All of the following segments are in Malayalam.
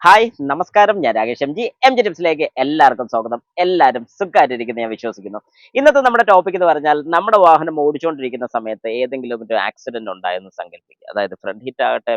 ഹായ് നമസ്കാരം, ഞാൻ രാകേഷ് എം ജി ടിപ്സിലേക്ക് എല്ലാവർക്കും സ്വാഗതം. എല്ലാവരും സുഖമായിട്ടിരിക്കുന്ന ഞാൻ വിശ്വസിക്കുന്നു. ഇന്നത്തെ നമ്മുടെ ടോപ്പിക് എന്ന് പറഞ്ഞാൽ, നമ്മുടെ വാഹനം ഓടിച്ചുകൊണ്ടിരിക്കുന്ന സമയത്ത് ഏതെങ്കിലും ഒരു ആക്സിഡന്റ് ഉണ്ടായെന്ന് സങ്കല്പിക്കുക. അതായത് ഫ്രണ്ട് ഹിറ്റ് ആകട്ടെ,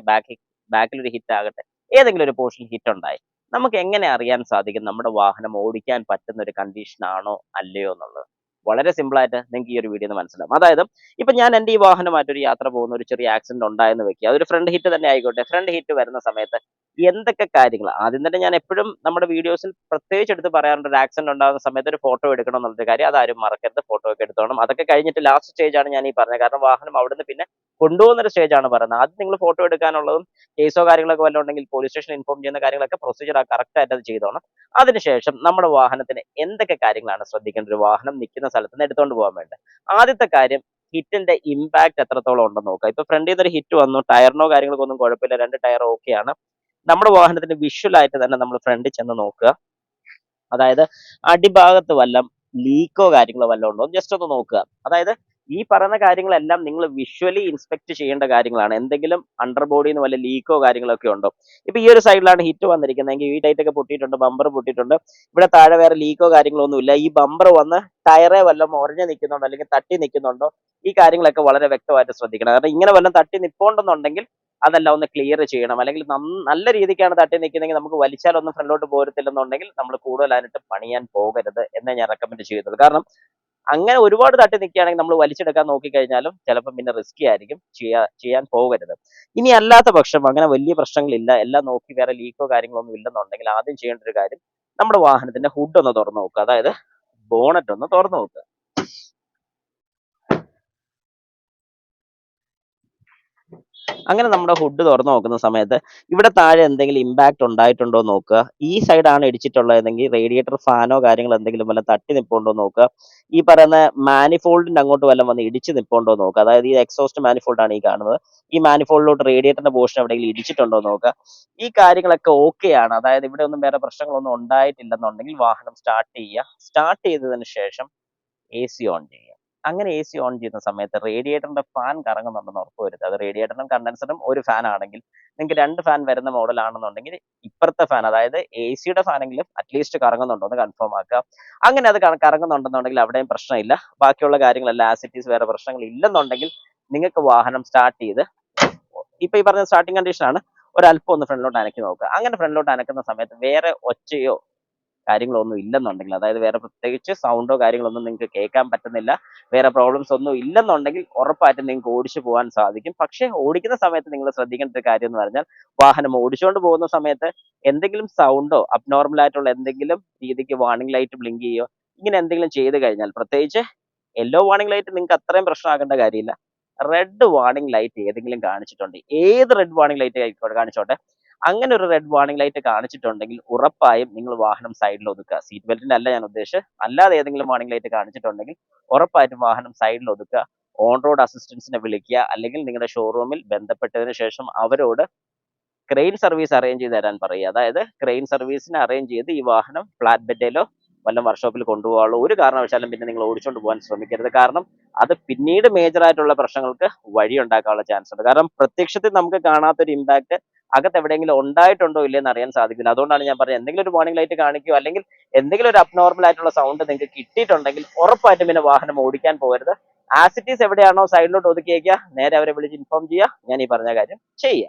ബാക്കിലൊരു ഹിറ്റ് ആകട്ടെ, ഏതെങ്കിലും ഒരു പോർഷൻ ഹിറ്റ് ഉണ്ടായി. നമുക്ക് എങ്ങനെ അറിയാൻ സാധിക്കും നമ്മുടെ വാഹനം ഓടിക്കാൻ പറ്റുന്ന ഒരു കണ്ടീഷൻ ആണോ അല്ലയോ എന്നുള്ളത്? വളരെ സിമ്പിൾ ആയിട്ട് നിങ്ങൾക്ക് ഈ ഒരു വീഡിയോ മനസ്സിലാവും. അതായത് ഇപ്പൊ ഞാൻ എൻ്റെ ഈ വാഹനമായിട്ട് ഒരു യാത്ര പോകുന്ന ഒരു ചെറിയ ആക്സിഡന്റ് ഉണ്ടായെന്ന് വെക്കുക. അതൊരു ഫ്രണ്ട് ഹിറ്റ് തന്നെ ആയിക്കോട്ടെ. ഫ്രണ്ട് ഹിറ്റ് വരുന്ന സമയത്ത് എന്തൊക്കെ കാര്യങ്ങൾ ആദ്യം തന്നെ ഞാൻ എപ്പോഴും നമ്മുടെ വീഡിയോസിൽ പ്രത്യേകിച്ച് എടുത്ത് പറയാറുണ്ട്, ഒരു ആക്സിഡന്റ് ഉണ്ടാകുന്ന സമയത്ത് ഒരു ഫോട്ടോ എടുക്കണം എന്നുള്ളൊരു കാര്യം. അതാരും മറക്കരുത്, ഫോട്ടോ ഒക്കെ എടുത്തോണം. അതൊക്കെ കഴിഞ്ഞിട്ട് ലാസ്റ്റ് സ്റ്റേജ് ആണ് ഞാൻ ഈ പറഞ്ഞത്. കാരണം വാഹനം അവിടുന്ന് പിന്നെ കൊണ്ടുപോകുന്ന ഒരു സ്റ്റേജ് ആണ് പറയുന്നത്. ആദ്യം നിങ്ങൾ ഫോട്ടോ എടുക്കാനുള്ളതും കേസോ കാര്യങ്ങളൊക്കെ വല്ലതും ഉണ്ടെങ്കിൽ പോലീസ് സ്റ്റേഷനിൽ ഇൻഫോം ചെയ്യുന്ന കാര്യങ്ങളൊക്കെ പ്രൊസീജിയർ കറക്റ്റ് ആയിട്ട് അത് ചെയ്തോണം. അതിനുശേഷം നമ്മുടെ വാഹനത്തിന് എന്തൊക്കെ കാര്യങ്ങളാണ് ശ്രദ്ധിക്കേണ്ടത് ഒരു വാഹനം നിൽക്കുന്ന സ്ഥലത്ത് നിന്ന് എടുത്തുകൊണ്ട് പോകാൻ വേണ്ടത്? ആദ്യത്തെ കാര്യം, ഹിറ്റിന്റെ ഇമ്പാക്ട് എത്രത്തോളം ഉണ്ടെന്ന് നോക്കുക. ഇപ്പൊ ഫ്രണ്ടിൽ നിന്ന് ഒരു ഹിറ്റ് വന്നു, ടയറിനോ കാര്യങ്ങൾക്കോ ഒന്നും കുഴപ്പമില്ല, രണ്ട് ടയർ ഓക്കെയാണ്. നമ്മുടെ വാഹനത്തിന്റെ വിഷ്വൽ ആയിട്ട് തന്നെ നമ്മൾ ഫ്രണ്ടിൽ ചെന്ന് നോക്കുക. അതായത് അടിഭാഗത്ത് വല്ലം ലീക്കോ കാര്യങ്ങളോ വല്ലതും ഉണ്ടോ ജസ്റ്റ് ഒന്ന് നോക്കുക. അതായത് ഈ പറയുന്ന കാര്യങ്ങളെല്ലാം നിങ്ങൾ വിഷ്വലി ഇൻസ്പെക്ട് ചെയ്യേണ്ട കാര്യങ്ങളാണ്. എന്തെങ്കിലും അണ്ടർ ബോഡിയിൽ നിന്ന് വല്ല ലീക്കോ കാര്യങ്ങളൊക്കെ ഉണ്ടോ? ഇപ്പൊ ഈ ഒരു സൈഡിലാണ് ഹിറ്റ് വന്നിരിക്കുന്നതെങ്കിൽ ഈ ടൈറ്റ് ഒക്കെ പൊട്ടിയിട്ടുണ്ട്, ബമ്പർ പൊട്ടിയിട്ടുണ്ട്. ഇവിടെ താഴെ വേറെ ലീക്കോ കാര്യങ്ങളോ ഒന്നുമില്ല. ഈ ബമ്പർ വന്ന് ടയറെ വല്ലതും ഉറഞ്ഞു നിൽക്കുന്നുണ്ടോ അല്ലെങ്കിൽ തട്ടി നിൽക്കുന്നുണ്ടോ? ഈ കാര്യങ്ങളൊക്കെ വളരെ വ്യക്തമായിട്ട് ശ്രദ്ധിക്കണം. കാരണം ഇങ്ങനെ വല്ലതും തട്ടി നിൽപ്പുണ്ടെന്നുണ്ടെങ്കിൽ അതെല്ലാം ഒന്ന് ക്ലിയർ ചെയ്യണം. അല്ലെങ്കിൽ നല്ല രീതിക്കാണ് തട്ടി നിൽക്കുന്നതെങ്കിൽ നമുക്ക് വലിച്ചാലൊന്നും ഫ്രണ്ടിലോട്ട് പോരത്തില്ലെന്നുണ്ടെങ്കിൽ നമ്മൾ കൂടുതലായിട്ട് പണിയാൻ പോകരുത് എന്നേ ഞാൻ റെക്കമെൻഡ് ചെയ്യുന്നത്. കാരണം അങ്ങനെ ഒരുപാട് തട്ടി നിൽക്കുകയാണെങ്കിൽ നമ്മൾ വലിച്ചെടുക്കാൻ നോക്കിക്കഴിഞ്ഞാലും ചിലപ്പോൾ പിന്നെ റിസ്കി ആയിരിക്കും. ചെയ്യാൻ പോകരുത്. ഇനി അല്ലാത്ത പക്ഷം അങ്ങനെ വലിയ പ്രശ്നങ്ങളില്ല, എല്ലാം നോക്കി വേറെ ലീക്കോ കാര്യങ്ങളോ ഒന്നും ഇല്ലെന്നുണ്ടെങ്കിൽ ആദ്യം ചെയ്യേണ്ട ഒരു കാര്യം, നമ്മുടെ വാഹനത്തിന്റെ ഹുഡ് ഒന്ന് തുറന്നു നോക്കുക. അതായത് ബോണറ്റ് ഒന്ന് തുറന്നു നോക്കുക. അങ്ങനെ നമ്മുടെ ഹുഡ് തുറന്നു നോക്കുന്ന സമയത്ത് ഇവിടെ താഴെ എന്തെങ്കിലും ഇമ്പാക്ട് ഉണ്ടായിട്ടുണ്ടോ എന്ന് നോക്കുക. ഈ സൈഡാണ് ഇടിച്ചിട്ടുള്ളതെങ്കിൽ റേഡിയേറ്റർ ഫാനോ കാര്യങ്ങൾ എന്തെങ്കിലും വല്ല തട്ടി നിൽപ്പുണ്ടോ എന്ന് നോക്കുക. ഈ പറയുന്ന മാനിഫോൾഡിന്റെ അങ്ങോട്ട് വല്ലതും വന്ന് ഇടിച്ച് നിൽപ്പുണ്ടോ എന്ന് നോക്കുക. അതായത് ഈ എക്സോസ്റ്റ് മാനിഫോൾഡ് ആണ് ഈ കാണുന്നത്. ഈ മാനിഫോൾഡിലോട്ട് റേഡിയേറ്ററിന്റെ പോർഷൻ എവിടെയെങ്കിലും ഇടിച്ചിട്ടുണ്ടോ എന്ന് നോക്കുക. ഈ കാര്യങ്ങളൊക്കെ ഓക്കെ ആണ്. അതായത് ഇവിടെ ഒന്നും വേറെ പ്രശ്നങ്ങളൊന്നും ഉണ്ടായിട്ടില്ലെന്നുണ്ടെങ്കിൽ വാഹനം സ്റ്റാർട്ട് ചെയ്യുക. സ്റ്റാർട്ട് ചെയ്തതിന് ശേഷം AC ഓൺ ചെയ്യുക. അങ്ങനെ AC ഓൺ ചെയ്യുന്ന സമയത്ത് റേഡിയേറ്ററിന്റെ ഫാൻ കറങ്ങുന്നുണ്ടെന്ന് ഉറപ്പുവരുത്തുക. അത് റേഡിയേറ്ററിനും കണ്ടൻസറും ഒരു ഫാൻ ആണെങ്കിൽ, നിങ്ങൾക്ക് രണ്ട് ഫാൻ വരുന്ന മോഡൽ ആണെന്നുണ്ടെങ്കിൽ ഇപ്പുറത്തെ ഫാൻ, അതായത് AC ഫാനെങ്കിലും അറ്റ്ലീസ്റ്റ് കറങ്ങുന്നുണ്ടോ എന്ന് കൺഫേം ആക്കുക. അങ്ങനെ അത് കറങ്ങുന്നുണ്ടെന്നുണ്ടെങ്കിൽ അവിടെയും പ്രശ്നമില്ല. ബാക്കിയുള്ള കാര്യങ്ങളെല്ലാം ആസിറ്റീസ് വേറെ പ്രശ്നങ്ങൾ ഇല്ലെന്നുണ്ടെങ്കിൽ നിങ്ങൾക്ക് വാഹനം സ്റ്റാർട്ട് ചെയ്ത്, ഇപ്പൊ ഈ പറഞ്ഞ സ്റ്റാർട്ടിംഗ് കണ്ടീഷൻ ആണ്, ഒരല്പം ഒന്ന് ഫ്രണ്ടിലോട്ട് അനക്കി നോക്കുക. അങ്ങനെ ഫ്രണ്ടിലോട്ട് അനക്കുന്ന സമയത്ത് വേറെ ഒച്ചയോ കാര്യങ്ങളൊന്നും ഇല്ലെന്നുണ്ടെങ്കിൽ, അതായത് വേറെ പ്രത്യേകിച്ച് സൗണ്ടോ കാര്യങ്ങളൊന്നും നിങ്ങൾക്ക് കേൾക്കാൻ പറ്റുന്നില്ല, വേറെ പ്രോബ്ലംസ് ഒന്നും ഇല്ലെന്നുണ്ടെങ്കിൽ ഉറപ്പായിട്ടും നിങ്ങൾക്ക് ഓടിച്ചു പോകാൻ സാധിക്കും. പക്ഷേ ഓടിക്കുന്ന സമയത്ത് നിങ്ങൾ ശ്രദ്ധിക്കേണ്ട ഒരു കാര്യം എന്ന് പറഞ്ഞാൽ, വാഹനം ഓടിച്ചുകൊണ്ട് പോകുന്ന സമയത്ത് എന്തെങ്കിലും സൗണ്ടോ അബ്നോർമൽ ആയിട്ടുള്ള എന്തെങ്കിലും രീതിക്ക് വാർണിംഗ് ലൈറ്റ് ബ്ലിങ്ക് ചെയ്യോ ഇങ്ങനെ എന്തെങ്കിലും ചെയ്ത് കഴിഞ്ഞാൽ, പ്രത്യേകിച്ച് യെല്ലോ വാർണിംഗ് ലൈറ്റ് നിങ്ങൾക്ക് അത്രയും പ്രശ്നമാക്കേണ്ട കാര്യമില്ല. റെഡ് വാർണിംഗ് ലൈറ്റ് ഏതെങ്കിലും കാണിച്ചിട്ടുണ്ട്, ഏത് റെഡ് വാർണിംഗ് ലൈറ്റ് കാണിച്ചോട്ടെ, അങ്ങനെ ഒരു റെഡ് വാർണിംഗ് ലൈറ്റ് കാണിച്ചിട്ടുണ്ടെങ്കിൽ ഉറപ്പായും നിങ്ങൾ വാഹനം സൈഡിൽ ഒതുക്കുക. സീറ്റ് ബെൽറ്റിന്റെ അല്ല ഞാൻ ഉദ്ദേശിച്ചത്, അല്ലാതെ ഏതെങ്കിലും വാർണിംഗ് ലൈറ്റ് കാണിച്ചിട്ടുണ്ടെങ്കിൽ ഉറപ്പായിട്ടും വാഹനം സൈഡിൽ ഒതുക്കുക. ഓൺ റോഡ് അസിസ്റ്റൻസിനെ വിളിക്കുക, അല്ലെങ്കിൽ നിങ്ങളുടെ ഷോറൂമിൽ ബന്ധപ്പെട്ടതിന് ശേഷം അവരോട് ക്രെയിൻ സർവീസ് അറേഞ്ച് ചെയ്ത് തരാൻ പറയുക. അതായത് ക്രെയിൻ സർവീസിനെ അറേഞ്ച് ചെയ്ത് ഈ വാഹനം ഫ്ലാറ്റ് ബെഡിലോ വല്ല വർക്ക്ഷോപ്പിൽ കൊണ്ടുപോകാനുള്ള ഒരു കാരണവശാലും പിന്നെ നിങ്ങൾ ഓടിച്ചുകൊണ്ട് പോകാൻ ശ്രമിക്കരുത്. കാരണം അത് പിന്നീട് മേജർ ആയിട്ടുള്ള പ്രശ്നങ്ങൾക്ക് വഴി ഉണ്ടാക്കാനുള്ള ചാൻസ് ഉണ്ട്. കാരണം പ്രത്യക്ഷത്തിൽ നമുക്ക് കാണാത്തൊരു ഇമ്പാക്ട് അകത്ത് എവിടെയെങ്കിലും ഉണ്ടായിട്ടുണ്ടോ ഇല്ലെന്ന് അറിയാൻ സാധിക്കില്ല. അതുകൊണ്ടാണ് ഞാൻ പറഞ്ഞത്, എന്തെങ്കിലും ഒരു വാർണിംഗ് ലൈറ്റ് കാണിക്കുകയോ അല്ലെങ്കിൽ എന്തെങ്കിലും ഒരു അബ്നോർമൽ ആയിട്ടുള്ള സൗണ്ട് നിങ്ങൾക്ക് കിട്ടിയിട്ടുണ്ടെങ്കിൽ ഉറപ്പായിട്ടും പിന്നെ വാഹനം ഓടിക്കാൻ പോകരുത്. ആസിറ്റീസ് എവിടെയാണോ സൈഡിലോട്ട് ഒതുക്കിയേക്കുക, നേരെ അവരെ വിളിച്ച് ഇൻഫോം ചെയ്യുക. ഞാൻ ഈ പറഞ്ഞ കാര്യം ചെയ്യുക.